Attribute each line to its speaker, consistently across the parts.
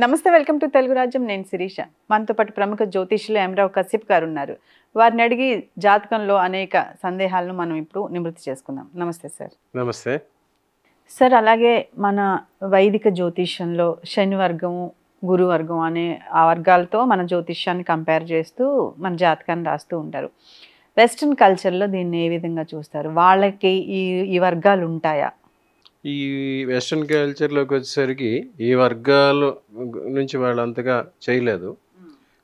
Speaker 1: నమస్తే, welcome to Telugu రాజ్యం. నేను శిరీష. మనతో పాటు ప్రముఖ జ్యోతిష్యులు ఎమరావు కశ్యప్ గారు ఉన్నారు. వారిని అడిగి జాతకంలో అనేక సందేహాలను మనం ఇప్పుడు నివృత్తి చేసుకుందాం. నమస్తే సార్.
Speaker 2: నమస్తే
Speaker 1: సార్, అలాగే మన వైదిక జ్యోతిష్యంలో శని వర్గము, గురు వర్గం అనే ఆ వర్గాలతో మన జ్యోతిష్యాన్ని కంపేర్ చేస్తూ మన జాతకాన్ని రాస్తూ ఉంటారు. వెస్ట్రన్ కల్చర్లో దీన్ని ఏ విధంగా చూస్తారు? వాళ్ళకి ఈ వర్గాలు ఉంటాయా?
Speaker 2: ఈ వెస్ట్రన్ కల్చర్లోకి వచ్చేసరికి ఈ వర్గాల నుంచి వాళ్ళు అంతగా చేయలేదు.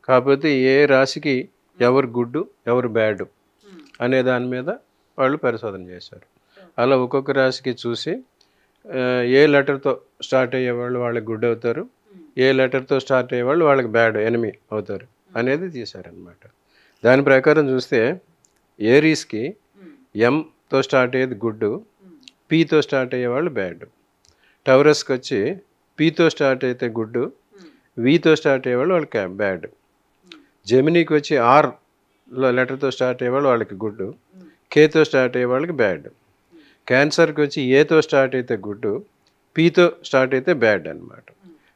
Speaker 2: కాకపోతే ఏ రాశికి ఎవరు గుడ్డు ఎవరు బ్యాడ్ అనే దాని మీద వాళ్ళు పరిశోధన చేశారు. అలా ఒక్కొక్క రాశికి చూసి ఏ లెటర్తో స్టార్ట్ అయ్యేవాళ్ళు వాళ్ళకి గుడ్ అవుతారు, ఏ లెటర్తో స్టార్ట్ అయ్యేవాళ్ళు వాళ్ళకి బ్యాడ్ ఎనిమి అవుతారు అనేది తీశారనమాట. దాని ప్రకారం చూస్తే ఏరీస్కి ఎంతో స్టార్ట్ అయ్యేది గుడ్డు, పీతో స్టార్ట్ అయ్యేవాళ్ళు బ్యాడ్. టౌరస్కి వచ్చి పీతో స్టార్ట్ అయితే గుడ్డు, వీతో స్టార్ట్ అయ్యేవాళ్ళు వాళ్ళకి బ్యాడ్. జెమినీకి వచ్చి ఆర్ లెటర్తో స్టార్ట్ అయ్యేవాళ్ళు వాళ్ళకి గుడ్డు, కేతో స్టార్ట్ అయ్యే వాళ్ళకి బ్యాడ్. క్యాన్సర్కి వచ్చి ఏతో స్టార్ట్ అయితే గుడ్డు, పీతో స్టార్ట్ అయితే బ్యాడ్ అనమాట.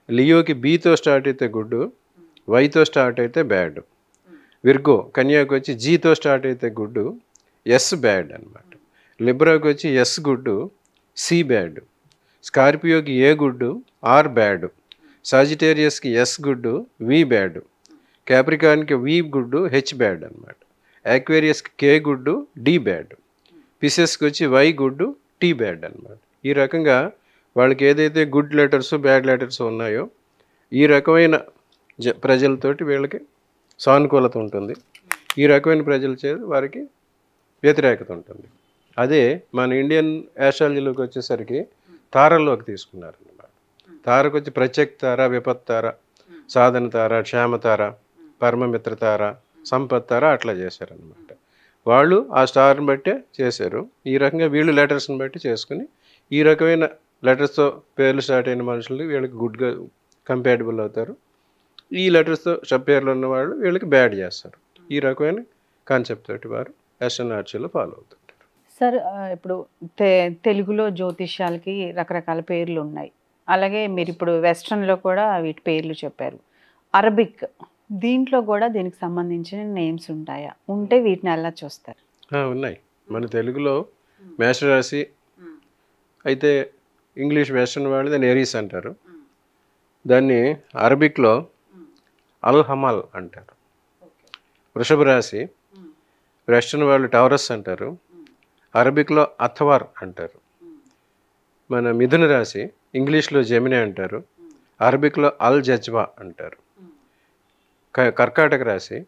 Speaker 2: లియోకి బీతో స్టార్ట్ అయితే గుడ్డు, వైతో స్టార్ట్ అయితే బ్యాడ్. విర్గో కన్యాకి వచ్చి జీతో స్టార్ట్ అయితే గుడ్డు, ఎస్ బ్యాడ్ అనమాట. లిబ్రాకి వచ్చి ఎస్ గుడ్డు, సి బ్యాడ్. స్కార్పియోకి ఏ గుడ్డు, ఆర్ బ్యాడ్. సాజిటేరియస్కి ఎస్ గుడ్డు, వి బ్యాడ్. క్యాప్రికాన్కి వి గుడ్డు, హెచ్ బ్యాడ్ అనమాట. యాక్వేరియస్కి కే గుడ్డు, డి బ్యాడ్. పిసెస్కి వచ్చి వై గుడ్డు, టీ బ్యాడ్ అనమాట. ఈ రకంగా వాళ్ళకి ఏదైతే గుడ్ లెటర్స్ బ్యాడ్ లెటర్స్ ఉన్నాయో ఈ రకమైన ప్రజలతోటి వీళ్ళకి సానుకూలత ఉంటుంది, ఈ రకమైన ప్రజల చేత వారికి వ్యతిరేకత ఉంటుంది. అదే మన ఇండియన్ యాస్ట్రాలజీలోకి వచ్చేసరికి తారల్లోకి తీసుకున్నారన్నమాట. తారకు వచ్చి ప్రత్యక్ తార, విపత్ తార, సాధన తార, క్షేమ తార, పరమమిత్ర తార, సంపత్ తార అట్లా చేశారనమాట. వాళ్ళు ఆ స్టార్ని బట్టే చేశారు. ఈ రకంగా వీళ్ళు లెటర్స్ని బట్టి చేసుకుని ఈ రకమైన లెటర్స్తో పేర్లు స్టార్ట్ అయిన మనుషులు వీళ్ళకి గుడ్గా కంపాటబుల్ అవుతారు, ఈ లెటర్స్తో పేర్లు ఉన్న వాళ్ళు వీళ్ళకి బ్యాడ్ చేస్తారు. ఈ రకమైన కాన్సెప్ట్ తోటి వారు వెస్ట్రన్ ఆర్ట్స్లో ఫాలో అవుతారు.
Speaker 1: సార్, ఇప్పుడు తెలుగులో జ్యోతిష్యాలకి రకరకాల పేర్లు ఉన్నాయి. అలాగే మీరు ఇప్పుడు వెస్ట్రన్లో కూడా వీటి పేర్లు చెప్పారు. అరబిక్ దీంట్లో కూడా దీనికి సంబంధించిన నేమ్స్ ఉంటాయా? ఉంటే వీటిని ఎలా చూస్తారు?
Speaker 2: ఉన్నాయి. మన తెలుగులో మేషరాశి అయితే ఇంగ్లీష్ వెస్ట్రన్ వాళ్ళు దాన్ని ఎరీస్ అంటారు. దాన్ని అరబిక్లో అల్ హమాల్ అంటారు. వృషభ రాశి వెస్ట్రన్ వాళ్ళు టౌరస్ అంటారు, అరబిక్లో అథవార్ అంటారు. మన మిథున రాశి ఇంగ్లీష్లో జెమిని అంటారు, అరబిక్లో అల్ జజ్వా అంటారు. కర్కాటక రాశి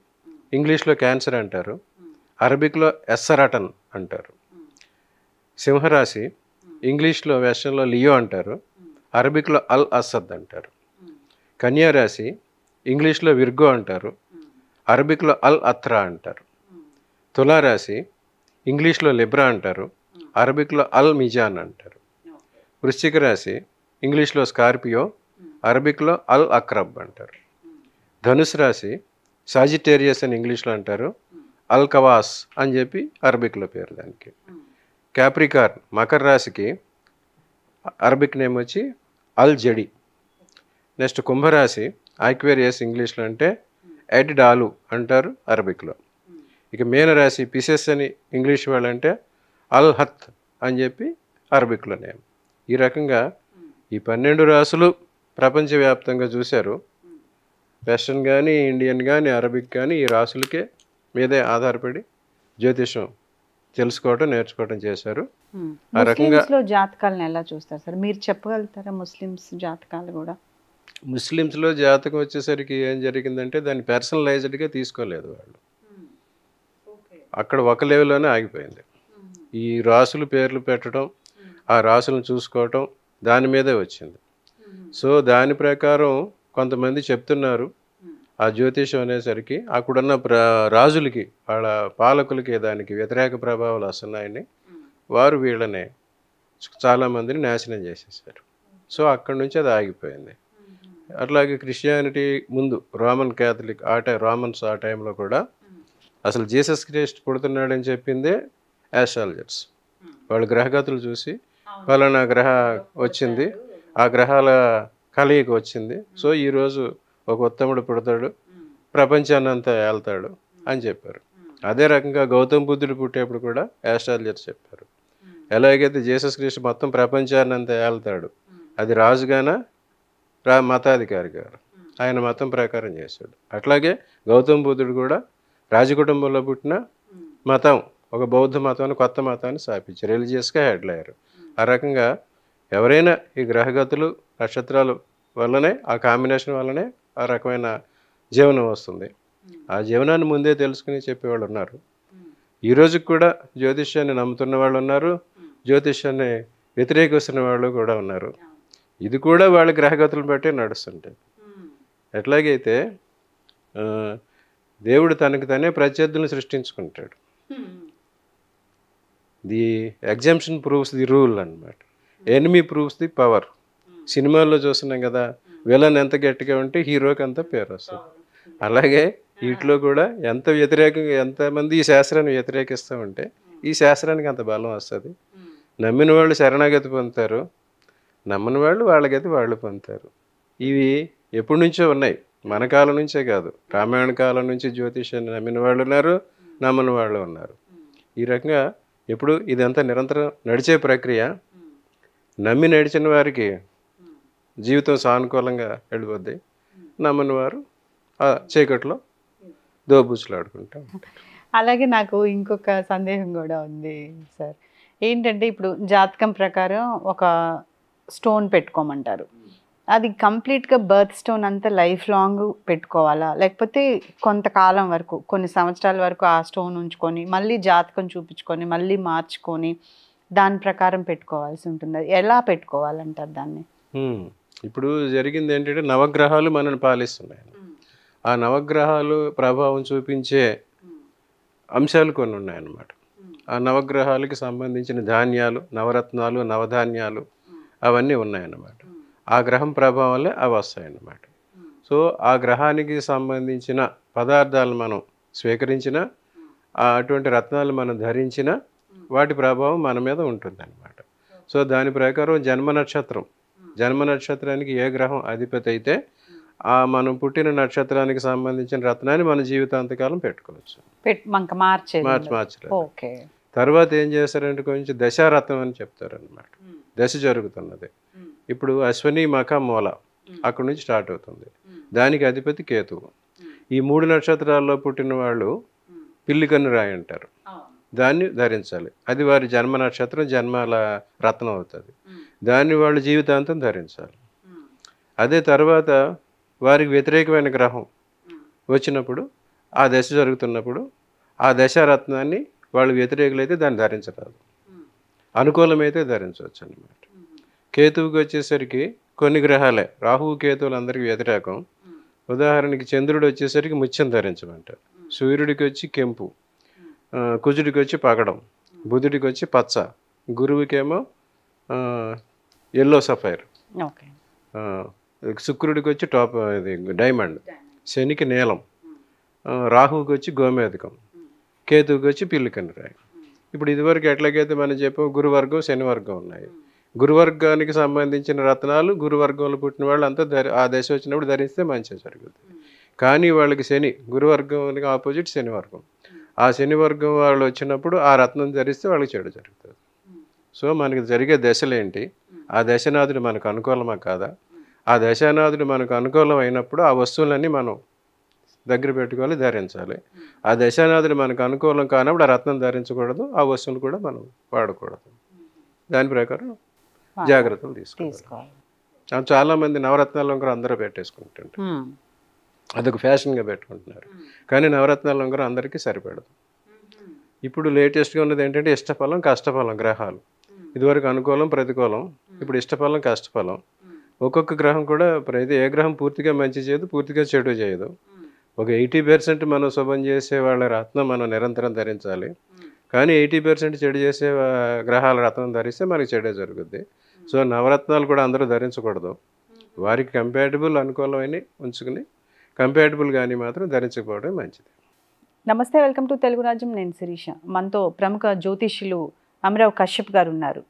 Speaker 2: ఇంగ్లీష్లో క్యాన్సర్ అంటారు, అరబిక్లో ఎస్సరటన్ అంటారు. సింహరాశి ఇంగ్లీష్లో వెస్ట్రన్లో లియో అంటారు, అరబిక్లో అల్ అసద్ అంటారు. కన్యారాశి ఇంగ్లీష్లో విర్గో అంటారు, అరబిక్లో అల్ అత్రా అంటారు. తులారాశి ఇంగ్లీష్లో లిబ్రా అంటారు, అరబిక్లో అల్ మిజాన్ అంటారు. వృశ్చిక రాశి ఇంగ్లీష్లో స్కార్పియో, అరబిక్లో అల్ అక్రబ్ అంటారు. ధనుసు రాశి సాజిటేరియస్ అని ఇంగ్లీష్లో అంటారు, అల్ కవాస్ అని చెప్పి అరబిక్లో పేరు దానికి. క్యాప్రికార్న్ మకర రాశికి అరబిక్ నేమ్ వచ్చి అల్ జడి. నెక్స్ట్ కుంభరాశి ఆక్వేరియస్ ఇంగ్లీష్లో అంటే ఎడ్ డాలు అంటారు అరబిక్లో. ఇక మీనరాశి పిసెస్ అని ఇంగ్లీష్ వాళ్ళు అంటే అల్ హత్ అని చెప్పి అరబిక్లో నేమ్. ఈ రకంగా ఈ 12 రాసులు ప్రపంచవ్యాప్తంగా చూశారు. వెస్ట్రన్ కానీ ఇండియన్ కానీ అరబిక్ కానీ ఈ రాసులకే మీదే ఆధారపడి జ్యోతిషం తెలుసుకోవటం నేర్చుకోవటం చేశారు. ఆ రకంగా
Speaker 1: జాతకాలను ఎలా చూస్తారు సార్? మీరు చెప్పగలుగుతారా? ముస్లిమ్స్ జాతకాలు కూడా
Speaker 2: ముస్లిమ్స్లో జాతకం వచ్చేసరికి ఏం జరిగిందంటే దాన్ని పర్సనలైజ్డ్గా తీసుకోలేదు వాళ్ళు. అక్కడ ఒక లెవెల్లోనే ఆగిపోయింది. ఈ రాసులు పేర్లు పెట్టడం, ఆ రాసులను చూసుకోవటం దాని మీదే వచ్చింది. సో దాని ప్రకారం కొంతమంది చెప్తున్నారు ఆ జ్యోతిషం అనేసరికి అక్కడున్న రాజులకి వాళ్ళ పాలకులకి దానికి వ్యతిరేక ప్రభావాలు వస్తున్నాయని వారు వీళ్ళని చాలామందిని నాశనం చేసేసారు. సో అక్కడి నుంచి అది ఆగిపోయింది. అట్లాగే క్రిస్టియానిటీ ముందు రోమన్ క్యాథలిక్ రోమన్స్ ఆ టైంలో కూడా అసలు జీసస్ క్రైస్ట్ పుడుతున్నాడని చెప్పిందే యాస్ట్రాలజర్స్. వాళ్ళు గ్రహగతులు చూసి ఫలానా గ్రహ వచ్చింది, ఆ గ్రహాల కలయిక వచ్చింది. సో ఈరోజు ఒక ఉత్తముడు పుడతాడు, ప్రపంచాన్ని అంతా ఏళ్తాడు అని చెప్పారు. అదే రకంగా గౌతమ్ బుద్ధుడు పుట్టేప్పుడు కూడా యాస్ట్రాలజర్స్ చెప్పారు. ఎలాగైతే జీసస్ క్రీస్తు మొత్తం ప్రపంచాన్ని అంతా ఏళ్తాడు, అది రాజుగానా మతాధికారి గారు ఆయన మతం ప్రకారం చేశాడు. అట్లాగే గౌతమ్ బుద్ధుడు కూడా రాజకుటుంబంలో పుట్టిన మతం, ఒక బౌద్ధ మతాన్ని, కొత్త మతాన్ని స్థాపించారు. రిలీజియస్గా హెడ్లు అయ్యారు. ఆ రకంగా ఎవరైనా ఈ గ్రహగతులు నక్షత్రాలు వల్లనే, ఆ కాంబినేషన్ వల్లనే ఆ రకమైన జీవనం వస్తుంది. ఆ జీవనాన్ని ముందే తెలుసుకుని చెప్పేవాళ్ళు ఉన్నారు. ఈ రోజుకి కూడా జ్యోతిష్యాన్ని నమ్ముతున్న వాళ్ళు ఉన్నారు, జ్యోతిష్యాన్ని వ్యతిరేకిస్తున్న వాళ్ళు కూడా ఉన్నారు. ఇది కూడా వాళ్ళ గ్రహగతులను బట్టే నడుస్తుంటాయి. ఎట్లాగైతే దేవుడు తనకు తనే ప్రత్యర్థులను సృష్టించుకుంటాడు. The exemption proves the rule అన్నమాట. Enemy proves the power. సినిమాల్లో చూస్తున్నాం కదా, విలన్ ఎంత గట్టిగా ఉంటే హీరోకి అంత పేరు వస్తుంది. అలాగే వీటిలో కూడా ఎంత వ్యతిరేకంగా, ఎంతమంది ఈ శాస్త్రాన్ని వ్యతిరేకిస్తూ ఉంటే ఈ శాస్త్రానికి అంత బలం వస్తుంది. నమ్మిన వాళ్ళు శరణాగతి పొందుతారు, నమ్మని వాళ్ళు వాళ్ళగతి వాళ్ళు పొందుతారు. ఇవి ఎప్పటి నుంచో ఉన్నాయి, మన కాలం నుంచే కాదు. రామాయణ కాలం నుంచి జ్యోతిష్యాన్ని నమ్మిన వాళ్ళు ఉన్నారు, నమ్మని వాళ్ళు ఉన్నారు. ఈ రకంగా ఇప్పుడు ఇదంతా నిరంతరం నడిచే ప్రక్రియ. నమ్మి నడిచిన వారికి జీవితం సానుకూలంగా వెళ్ళిపోద్ది, నమ్మని వారు ఆ చీకట్లో దోబూచులాడుకుంటాం.
Speaker 1: అలాగే నాకు ఇంకొక సందేహం కూడా ఉంది సార్. ఏంటంటే ఇప్పుడు జాతకం ప్రకారం ఒక స్టోన్ పెట్టుకోమంటారు, అది కంప్లీట్గా బర్త్ స్టోన్ అంతా లైఫ్ లాంగ్ పెట్టుకోవాలా, లేకపోతే కొంతకాలం వరకు, కొన్ని సంవత్సరాల వరకు ఆ స్టోన్ ఉంచుకొని మళ్ళీ జాతకం చూపించుకొని మళ్ళీ మార్చుకొని దాని ప్రకారం పెట్టుకోవాల్సి ఉంటుంది? ఎలా పెట్టుకోవాలంటారు దాన్ని?
Speaker 2: ఇప్పుడు జరిగింది ఏంటంటే నవగ్రహాలు మనల్ని పాలిస్తున్నాయి. ఆ నవగ్రహాలు ప్రభావం చూపించే అంశాలు కొన్ని ఉన్నాయన్నమాట. ఆ నవగ్రహాలకి సంబంధించిన ధాన్యాలు, నవరత్నాలు, నవధాన్యాలు అవన్నీ ఉన్నాయన్నమాట. ఆ గ్రహం ప్రభావం వల్లే అవి వస్తాయన్నమాట. సో ఆ గ్రహానికి సంబంధించిన పదార్థాలు మనం స్వీకరించిన, అటువంటి రత్నాలు మనం ధరించిన, వాటి ప్రభావం మన మీద ఉంటుందన్నమాట. సో దాని ప్రకారం జన్మ నక్షత్రానికి ఏ గ్రహం అధిపతి అయితే ఆ మనం పుట్టిన నక్షత్రానికి సంబంధించిన రత్నాన్ని మన జీవితాంతకాలం పెట్టుకోవచ్చు. మార్చలేదు. తర్వాత ఏం చేస్తారంటే కొంచెం దశారత్నం అని చెప్తారనమాట. దశ జరుగుతున్నది. ఇప్పుడు అశ్వని, మఖ, మూల అక్కడ నుంచి స్టార్ట్ అవుతుంది. దానికి అధిపతి కేతువు. ఈ 3 నక్షత్రాల్లో పుట్టిన వాళ్ళు పిల్లికన్ను రాయి అంటారు, దాన్ని ధరించాలి. అది వారి జన్మ నక్షత్రం, జన్మాల రత్నం అవుతుంది. దాన్ని వాళ్ళు జీవితాంతం ధరించాలి. అదే తర్వాత వారికి వ్యతిరేకమైన గ్రహం వచ్చినప్పుడు, ఆ దశ జరుగుతున్నప్పుడు ఆ దశారత్నాన్ని వాళ్ళు వ్యతిరేకులైతే దాన్ని ధరించరాదు, అనుకూలమైతే ధరించవచ్చు అన్నమాట. కేతువుకి వచ్చేసరికి కొన్ని గ్రహాలే, రాహువు కేతువులు అందరికీ వ్యతిరేకం. ఉదాహరణకి చంద్రుడు వచ్చేసరికి ముత్యం ధరించమంటారు, సూర్యుడికి వచ్చి కెంపు, కుజుడికి వచ్చి పగడం, బుధుడికి వచ్చి పచ్చ, గురువుకేమో ఎల్లో సఫైర్, శుక్రుడికి వచ్చి ఇది డైమండ్, శనికి నీలం, రాహువుకి వచ్చి గోమేధికం, కేతువుకి వచ్చి పిల్లికన్ను రాయి. ఇప్పుడు ఇదివరకు ఎట్లాగైతే మనం చెప్పాం గురువర్గం, శనివర్గం ఉన్నాయి. గురువర్గానికి సంబంధించిన రత్నాలు గురువర్గంలో పుట్టిన వాళ్ళు అంతా ఆ దశ వచ్చినప్పుడు ధరిస్తే మంచిగా జరుగుతుంది. కానీ వాళ్ళకి శని, గురువర్గానికి ఆపోజిట్ శనివర్గం, ఆ శనివర్గం వాళ్ళు వచ్చినప్పుడు ఆ రత్నం ధరిస్తే వాళ్ళకి చెడు జరుగుతుంది. సో మనకి జరిగే దశలేంటి, ఆ దశనాథుడు మనకు అనుకూలమా కాదా, ఆ దశానాథుడు మనకు అనుకూలం అయినప్పుడు ఆ వస్తువులన్నీ మనం దగ్గర పెట్టుకోవాలి, ధరించాలి. ఆ దశానాథుడు మనకు అనుకూలం కానప్పుడు ఆ రత్నం ధరించకూడదు, ఆ వస్తువులు కూడా మనం వాడకూడదు. దాని ప్రకారం జాగ్రత్తలు తీసుకోవాలి. చాలామంది నవరత్నాలు ఉంగరం అందరూ పెట్టేసుకుంటుంటారు, అదొక ఫ్యాషన్గా పెట్టుకుంటున్నారు. కానీ నవరత్నాలు ఉంగరం అందరికీ సరిపడదు. ఇప్పుడు లేటెస్ట్గా ఉన్నది ఏంటంటే ఇష్టఫలం, కష్టఫలం గ్రహాలు. ఇదివరకు అనుకూలం, ప్రతికూలం, ఇప్పుడు ఇష్టఫలం, కష్టఫలం. ఒక్కొక్క గ్రహం కూడా ఏ గ్రహం పూర్తిగా మంచి చేయదు, పూర్తిగా చెడు చేయదు. ఒక 80% మనం శుభం చేసే వాళ్ళ రత్నం మనం నిరంతరం ధరించాలి. కానీ 80% చెడు చేసే గ్రహాల రత్నం ధరిస్తే మనకి చెడే జరుగుద్ది. సో నవరత్నాలు కూడా అందరూ ధరించకూడదు. వారికి కంపాటబుల్, అనుకూలమైన ఉంచుకుని, కంపాటబుల్ కానీ మాత్రం ధరించకపోవడం మంచిది.
Speaker 1: నమస్తే, వెల్కమ్ టు తెలుగు రాజ్యం. నేను శిరీష. మనతో ప్రముఖ జ్యోతిష్యులు అమిరావ్ కశ్యప్ గారు ఉన్నారు.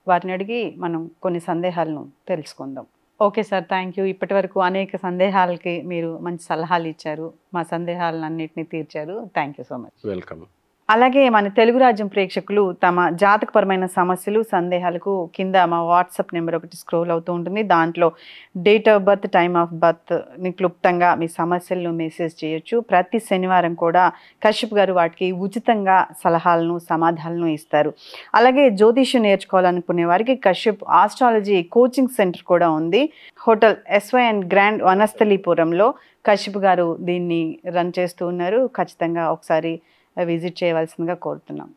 Speaker 1: వారిని అడిగి మనం కొన్ని సందేహాలను తెలుసుకుందాం. Okay sir, thank you. ఇప్పటి వరకు అనేక సందేహాలకి మీరు మంచి సలహాలు ఇచ్చారు, మా సందేహాలన్నింటినీ తీర్చారు. Thank you so much.
Speaker 2: Welcome.
Speaker 1: అలాగే మన తెలుగు రాజ్యం ప్రేక్షకులు తమ జాతకపరమైన సమస్యలు సందేహాలకు కింద మా వాట్సాప్ నెంబర్ ఒకటి స్క్రోల్ అవుతూ ఉంటుంది. దాంట్లో date of birth, time of బర్త్ని క్లుప్తంగా మీ సమస్యలను మెసేజ్ చేయొచ్చు. ప్రతి శనివారం కూడా కశ్యప్ గారు వాటికి ఉచితంగా సలహాలను సమాధానాలను ఇస్తారు. అలాగే జ్యోతిష్యం నేర్చుకోవాలనుకునే వారికి కశ్యప్ ఆస్ట్రాలజీ కోచింగ్ సెంటర్ కూడా ఉంది. హోటల్ SYN గ్రాండ్ వనస్థలీపురంలో కశ్యప్ గారు దీన్ని రన్ చేస్తూ ఉన్నారు. ఖచ్చితంగా ఒకసారి విజిట్ చేయవలసిందిగా కోరుతున్నాం.